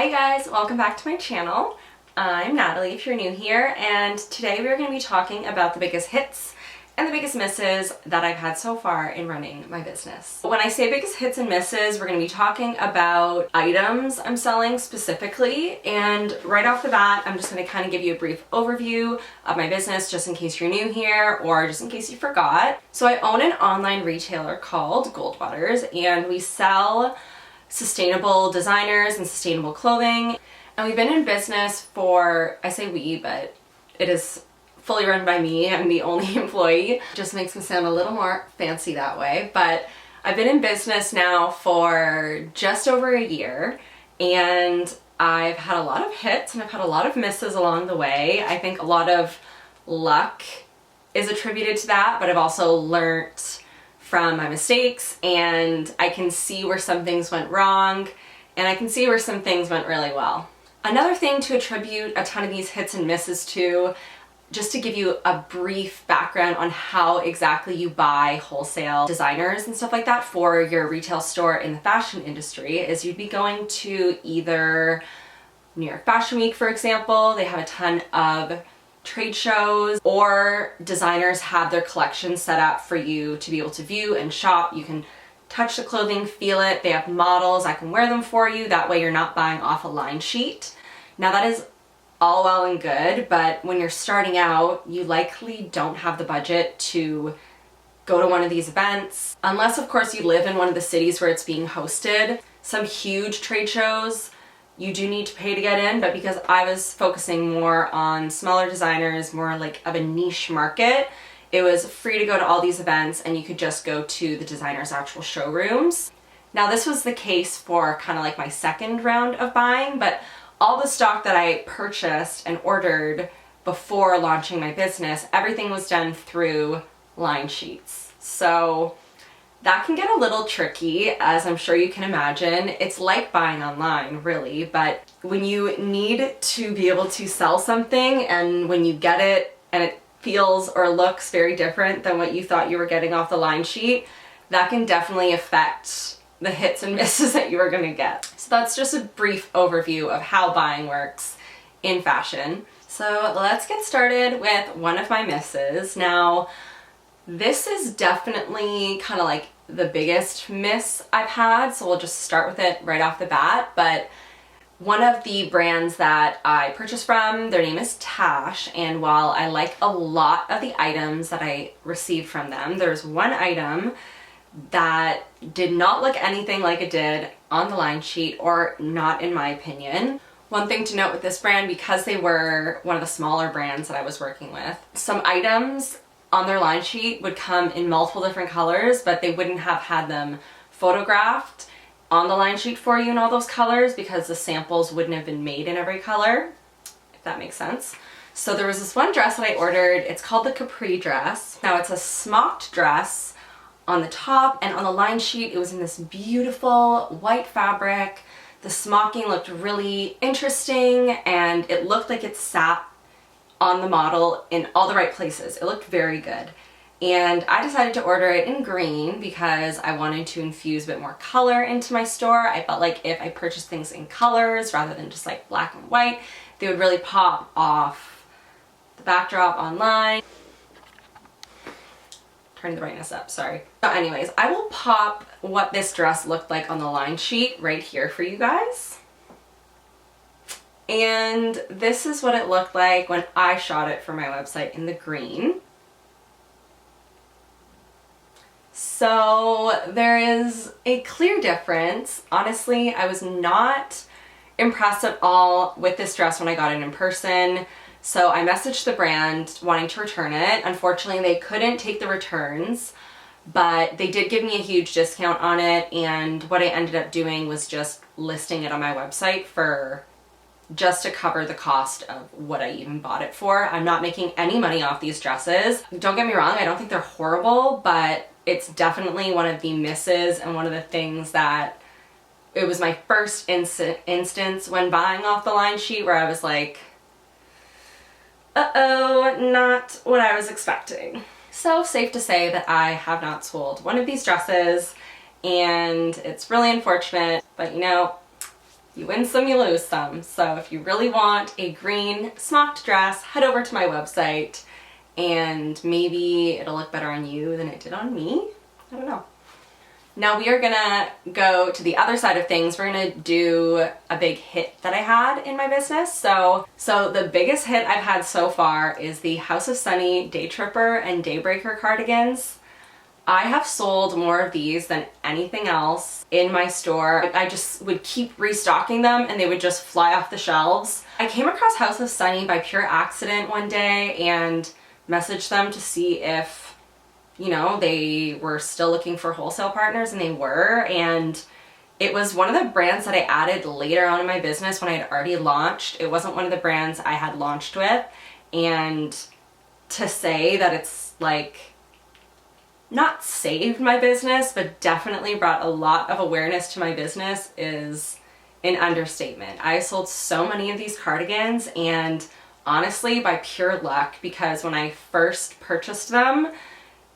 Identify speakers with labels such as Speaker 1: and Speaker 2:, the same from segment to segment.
Speaker 1: Hi guys, welcome back to my channel. I'm Natalie if you're new here, and today we're going to be talking about the biggest hits and the biggest misses that I've had so far in running my business. When I say biggest hits and misses, we're going to be talking about items I'm selling specifically, and right off the bat I'm just going to kind of give you a brief overview of my business just in case you're new here or just in case you forgot. So I own an online retailer called Goldwaters, and we sell sustainable designers and sustainable clothing. And we've been in business for, I say we, but it is fully run by me. I'm the only employee. Just makes me sound a little more fancy that way. But I've been in business now for just over a year, and I've had a lot of hits and I've had a lot of misses along the way. I think a lot of luck is attributed to that, but I've also learnt from my mistakes, and I can see where some things went wrong and I can see where some things went really well. Another thing to attribute a ton of these hits and misses to, just to give you a brief background on how exactly you buy wholesale designers and stuff like that for your retail store in the fashion industry, is you'd be going to either New York Fashion Week, for example. They have a ton of trade shows, or designers have their collections set up for you to be able to view and shop. You can touch the clothing, feel it. They have models. I can wear them for you. That way you're not buying off a line sheet. Now that is all well and good, but when you're starting out, you likely don't have the budget to go to one of these events, unless of course you live in one of the cities where it's being hosted. Some huge trade shows you do need to pay to get in, but because I was focusing more on smaller designers, more like of a niche market, it was free to go to all these events and you could just go to the designers' actual showrooms. Now this was the case for kind of like my second round of buying, but all the stock that I purchased and ordered before launching my business, everything was done through line sheets. So that can get a little tricky, as I'm sure you can imagine. It's like buying online, really, but when you need to be able to sell something and when you get it and it feels or looks very different than what you thought you were getting off the line sheet, that can definitely affect the hits and misses that you are going to get. So that's just a brief overview of how buying works in fashion. So let's get started with one of my misses. Now, this is definitely kind of like the biggest miss I've had, so we'll just start with it right off the bat. But one of the brands that I purchased from, their name is Tash, and while I like a lot of the items that I received from them, there's one item that did not look anything like it did on the line sheet, or not in my opinion. One thing to note with this brand, because they were one of the smaller brands that I was working with, some items on their line sheet would come in multiple different colors, but they wouldn't have had them photographed on the line sheet for you in all those colors because the samples wouldn't have been made in every color, if that makes sense. So there was this one dress that I ordered. It's called the Capri Dress. Now it's a smocked dress on the top, and on the line sheet it was in this beautiful white fabric. The smocking looked really interesting and it looked like it sat on the model in all the right places. It looked very good. And I decided to order it in green because I wanted to infuse a bit more color into my store. I felt like if I purchased things in colors rather than just like black and white, they would really pop off the backdrop online. Turning the brightness up, sorry. So anyways, I will pop what this dress looked like on the line sheet right here for you guys. And this is what it looked like when I shot it for my website in the green. So there is a clear difference. Honestly, I was not impressed at all with this dress when I got it in person. So I messaged the brand wanting to return it. Unfortunately, they couldn't take the returns, but they did give me a huge discount on it. And what I ended up doing was just listing it on my website for just to cover the cost of what I even bought it for. I'm not making any money off these dresses. Don't get me wrong, I don't think they're horrible, but it's definitely one of the misses and one of the things that it was my first instance when buying off the line sheet where I was like, uh-oh, not what I was expecting. So safe to say that I have not sold one of these dresses, and it's really unfortunate, but you know, You win some, you lose some. So if you really want a green smocked dress, head over to my website and maybe it'll look better on you than it did on me. I don't know. Now we are gonna go to the other side of things. We're gonna do a big hit that I had in my business. So the biggest hit I've had so far is the House of Sunny Day Tripper and Daybreaker cardigans. I have sold more of these than anything else in my store. I just would keep restocking them and they would just fly off the shelves. I came across House of Sunny by pure accident one day and messaged them to see if, you know, they were still looking for wholesale partners, and they were. And it was one of the brands that I added later on in my business when I had already launched. It wasn't one of the brands I had launched with. And to say that it's like not saved my business, but definitely brought a lot of awareness to my business is an understatement. I sold so many of these cardigans, and honestly by pure luck, because when I first purchased them,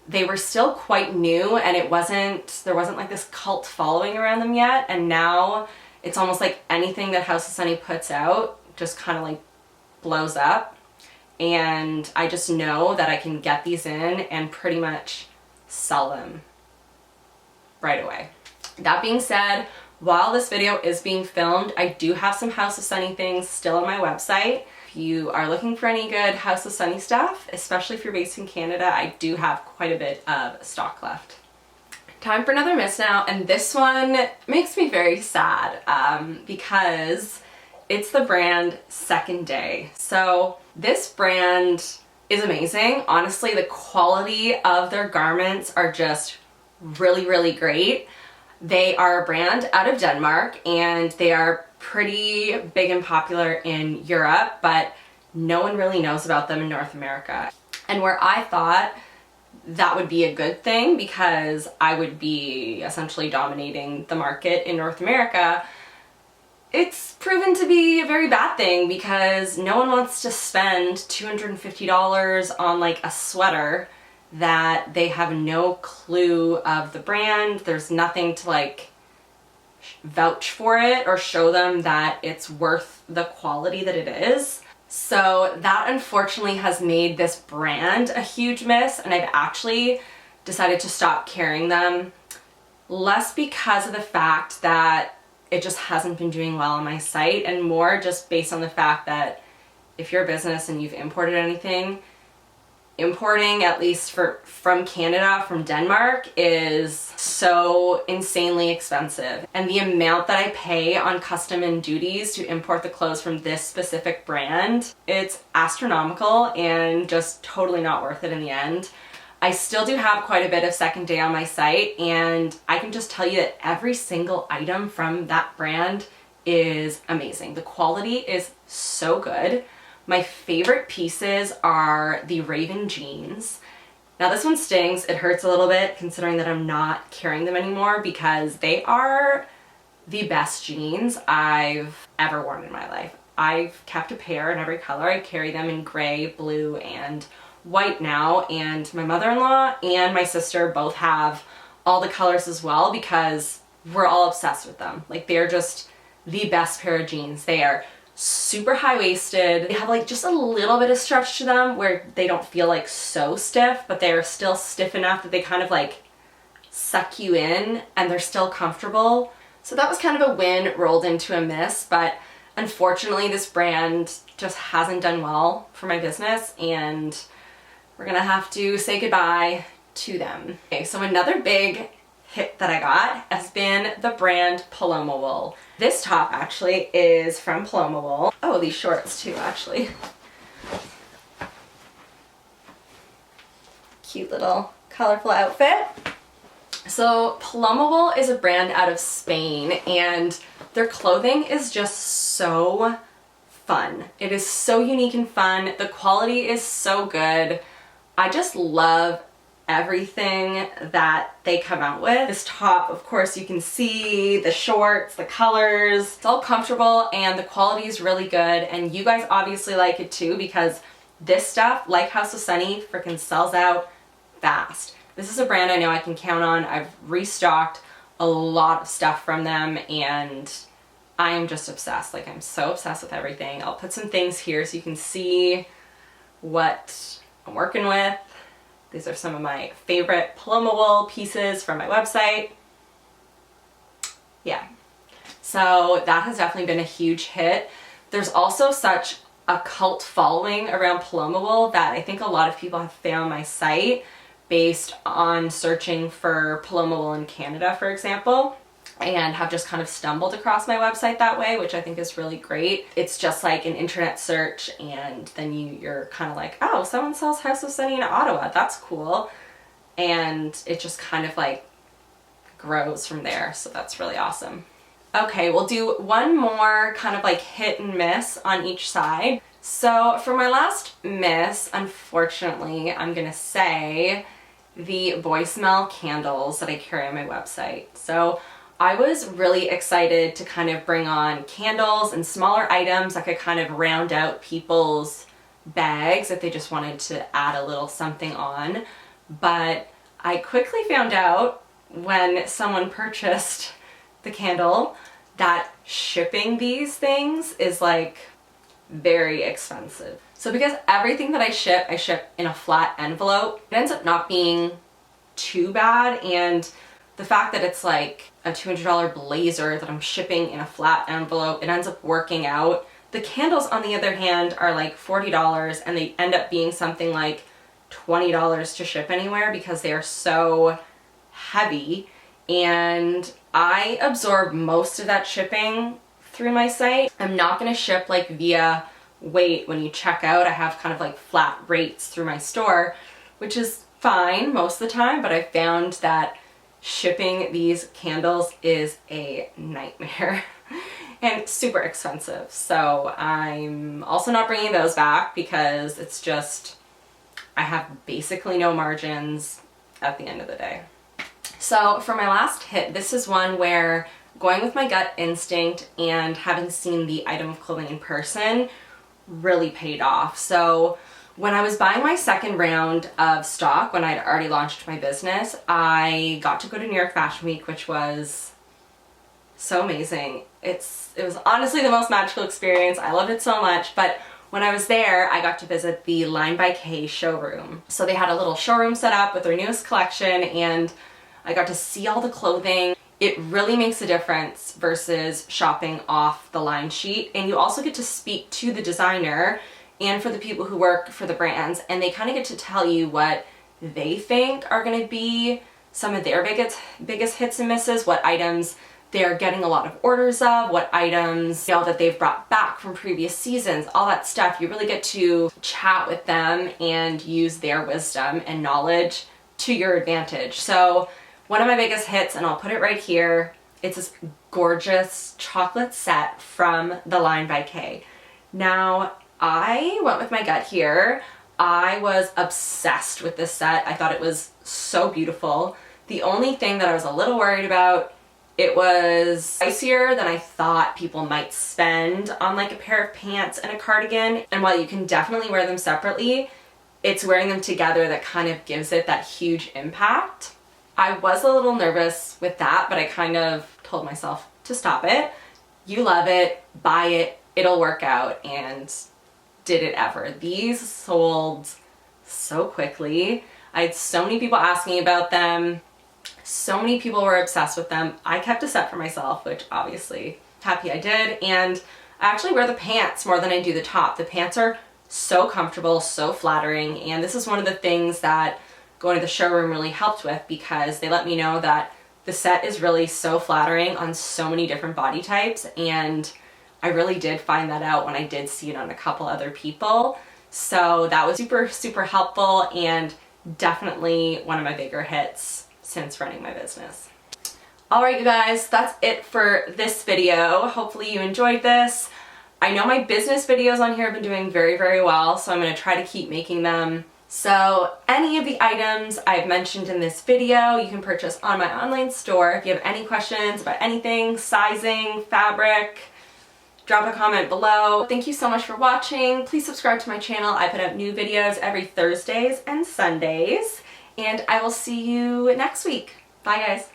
Speaker 1: they were still quite new and there wasn't like this cult following around them yet. And now it's almost like anything that House of Sunny puts out just kind of like blows up. And I just know that I can get these in and pretty much sell them right away. That being said, while this video is being filmed, I do have some House of Sunny things still on my website. If you are looking for any good House of Sunny stuff, especially if you're based in Canada, I do have quite a bit of stock left. Time for another miss now, and this one makes me very sad because it's the brand Second Day. So this brand is amazing. Honestly, the quality of their garments are just really, really great. They are a brand out of Denmark, and they are pretty big and popular in Europe, but no one really knows about them in North America. And where I thought that would be a good thing because I would be essentially dominating the market in North America, it's proven to be a very bad thing because no one wants to spend $250 on like a sweater that they have no clue of the brand. There's nothing to like vouch for it or show them that it's worth the quality that it is. So that unfortunately has made this brand a huge miss, and I've actually decided to stop carrying them, less because of the fact that it just hasn't been doing well on my site, and more just based on the fact that if you're a business and you've imported anything, importing, at least from Canada, from Denmark, is so insanely expensive. And the amount that I pay on custom and duties to import the clothes from this specific brand, it's astronomical and just totally not worth it in the end. I still do have quite a bit of Second Day on my site, and I can just tell you that every single item from that brand is amazing. The quality is so good. My favorite pieces are the Raven jeans. Now this one stings. It hurts a little bit considering that I'm not carrying them anymore because they are the best jeans I've ever worn in my life. I've kept a pair in every color. I carry them in gray, blue, and white now, and my mother-in-law and my sister both have all the colors as well because we're all obsessed with them. Like, they're just the best pair of jeans. They are super high-waisted. They have like just a little bit of stretch to them where they don't feel like so stiff, but they are still stiff enough that they kind of like suck you in and they're still comfortable. So that was kind of a win rolled into a miss, but unfortunately this brand just hasn't done well for my business, and we're gonna have to say goodbye to them. Okay, so another big hit that I got has been the brand Paloma Wool. This top actually is from Paloma Wool. Oh, these shorts too, actually. Cute little colorful outfit. So Paloma Wool is a brand out of Spain, and their clothing is just so fun. It is so unique and fun. The quality is so good. I just love everything that they come out with. This top, of course, you can see the shorts, the colors. It's all comfortable and the quality is really good, and you guys obviously like it too because this stuff, like House of Sunny, freaking sells out fast. This is a brand I know I can count on. I've restocked a lot of stuff from them, and I am just obsessed. Like, I'm so obsessed with everything. I'll put some things here so you can see what I'm working with. These are some of my favorite Paloma wool pieces from my website. Yeah. So that has definitely been a huge hit. There's also such a cult following around Paloma wool that I think a lot of people have found my site based on searching for Paloma wool in Canada, for example, and have just kind of stumbled across my website that way, which I think is really great. It's just like an internet search, and then you're kind of like, oh, someone sells House of Sunny in Ottawa, that's cool. And it just kind of like grows from there, so that's really awesome. Okay, we'll do one more kind of like hit and miss on each side. So for my last miss, unfortunately, I'm gonna say the voicemail candles that I carry on my website. So I was really excited to kind of bring on candles and smaller items that could kind of round out people's bags if they just wanted to add a little something on. But I quickly found out when someone purchased the candle that shipping these things is like very expensive. So because everything that I ship in a flat envelope, it ends up not being too bad. And the fact that it's like a $200 blazer that I'm shipping in a flat envelope, it ends up working out. The candles, on the other hand, are like $40, and they end up being something like $20 to ship anywhere because they are so heavy. And I absorb most of that shipping through my site. I'm not going to ship like via weight when you check out. I have kind of like flat rates through my store, which is fine most of the time, but I found that shipping these candles is a nightmare and super expensive. So I'm also not bringing those back because it's just, I have basically no margins at the end of the day. So for my last hit, this is one where going with my gut instinct and having seen the item of clothing in person really paid off. So when I was buying my second round of stock, when I'd already launched my business, I got to go to New York Fashion Week, which was so amazing. It was honestly the most magical experience. I loved it so much. But when I was there, I got to visit the Line by K showroom. So they had a little showroom set up with their newest collection, and I got to see all the clothing. It really makes a difference versus shopping off the line sheet. And you also get to speak to the designer and for the people who work for the brands, and they kind of get to tell you what they think are going to be some of their biggest hits and misses, what items they're getting a lot of orders of, what items, you know, that they've brought back from previous seasons, all that stuff. You really get to chat with them and use their wisdom and knowledge to your advantage. So one of my biggest hits, and I'll put it right here, it's this gorgeous chocolate set from the Line by K. Now, I went with my gut here. I was obsessed with this set. I thought it was so beautiful. The only thing that I was a little worried about, it was pricier than I thought people might spend on like a pair of pants and a cardigan. And while you can definitely wear them separately, it's wearing them together that kind of gives it that huge impact. I was a little nervous with that, but I kind of told myself to stop it. You love it, buy it, it'll work out, and did it ever. These sold so quickly. I had so many people asking about them. So many people were obsessed with them. I kept a set for myself, which obviously happy I did. And I actually wear the pants more than I do the top. The pants are so comfortable, so flattering. And this is one of the things that going to the showroom really helped with, because they let me know that the set is really so flattering on so many different body types. And I really did find that out when I did see it on a couple other people. So that was super, super helpful, and definitely one of my bigger hits since running my business. Alright you guys, that's it for this video. Hopefully you enjoyed this. I know my business videos on here have been doing very, very well, so I'm going to try to keep making them. So any of the items I've mentioned in this video you can purchase on my online store. If you have any questions about anything, sizing, fabric, drop a comment below. Thank you so much for watching. Please subscribe to my channel. I put out new videos every Thursdays and Sundays, and I will see you next week. Bye guys.